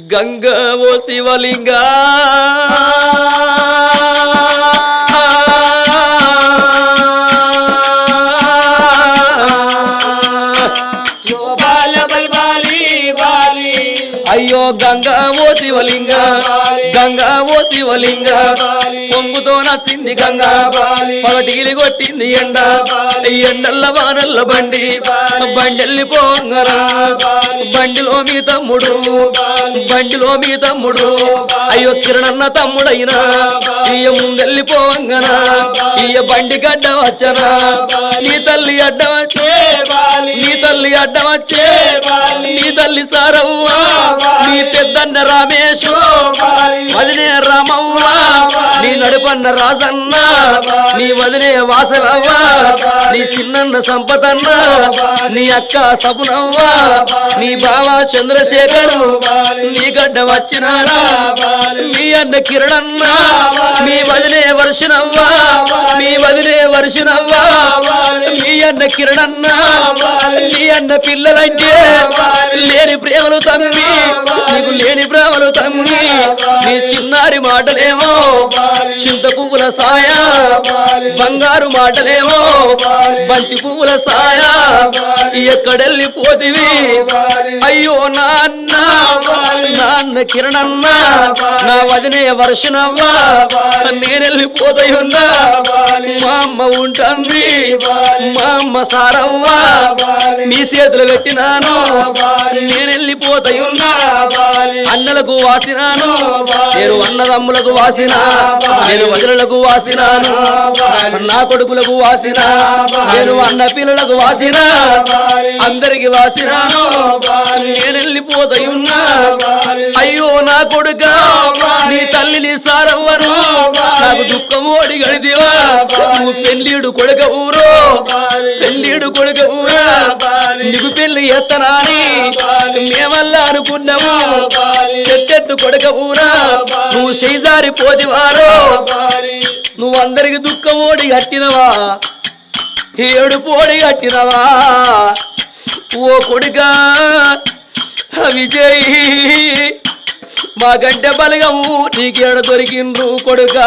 గంగా ఓ శివలింగా అయ్యో గంగా ఓ శివలింగ గంగా ఓ శివలింగ పొంగుతో నచ్చింది గంగా పగటిగిలి కొట్టింది ఎండ ఎండల్ల వానల్ల బండి బండెళ్ళిపోంగరా బండిలో మీ తమ్ముడు బండిలో మీ తమ్ముడు అయ్యో కిరణన్న తమ్ముడైనా ఇయ్య ముందెళ్ళిపోవంగనా ఇయ్య బండి గడ్డ వచ్చనా నీ తల్లి అడ్డ వచ్చే నీ తల్లి అడ్డ వచ్చే నీ తల్లి సారవ్వ నీ పెద్దన్న రామేశు వదినే రామవ్వ నీ నడుపన్న రాజన్న నీ వదినే వాసవవ్వ నీ చిన్నన్న సంపదన్న నీ అక్క సపునవ్వ నీ బావ చంద్రశేఖరు నీ గడ్డ వచ్చినారా నీ అన్న కిరణన్న నీ వదినే వర్షనవ్వ నీ వదినే వర్షనవ్వ నీ అన్న కిరణన్న నీ అన్న పిల్లలంటే లేని ప్రేమలు తమ్మి నీకు లేని ప్రేమలు తమ్మి నీ చిన్నారి మాటలేమో చింత పువ్వుల సాయ బంగారు మాటలేమో బంతి పువ్వుల సాయ ఎక్కడెళ్ళిపోతివి అయ్యో నాన్న నాన్న కిరణన్న నా వదినే వర్షనవ్వ నేనెళ్ళిపోతాయున్నా మా అమ్మ ఉంటుంది మా అమ్మ సారవ్వ నీ చేతులు పెట్టినాను నేనెళ్ళిపోతాయున్నా అన్నలకు వాసినాను నేను అన్నదమ్ములకు వాసినా నేను వదినలకు వాసినాను నా కొడుకులకు వాసినా నేను అన్న పిల్లలకు వాసినా అందరికి వాసినాను నేనెళ్ళిపోతాయున్నా అయ్యో నా కొడుక నీ తల్లి నీ సారవ్వను నాకు దుఃఖం ఓడి గడిదివా నువ్వు పెళ్ళిడు కొడుక ఊరో పెళ్ళిడు కొడుక ఊరా నీకు పెళ్లి ఎత్తనాని మేమల్లా అనుకున్నాము చెట్టెత్తు కొడుక ఊరా నువ్వు చేజారి పోదివారో నువ్వు అందరికి దుఃఖం ఓడి కట్టినవా ఏడుపు ఓడి కట్టినవా ఓ కొడుక విజయ్ మా గడ్డ బలగము నీకేడ దొరికిండ్రు కొడుక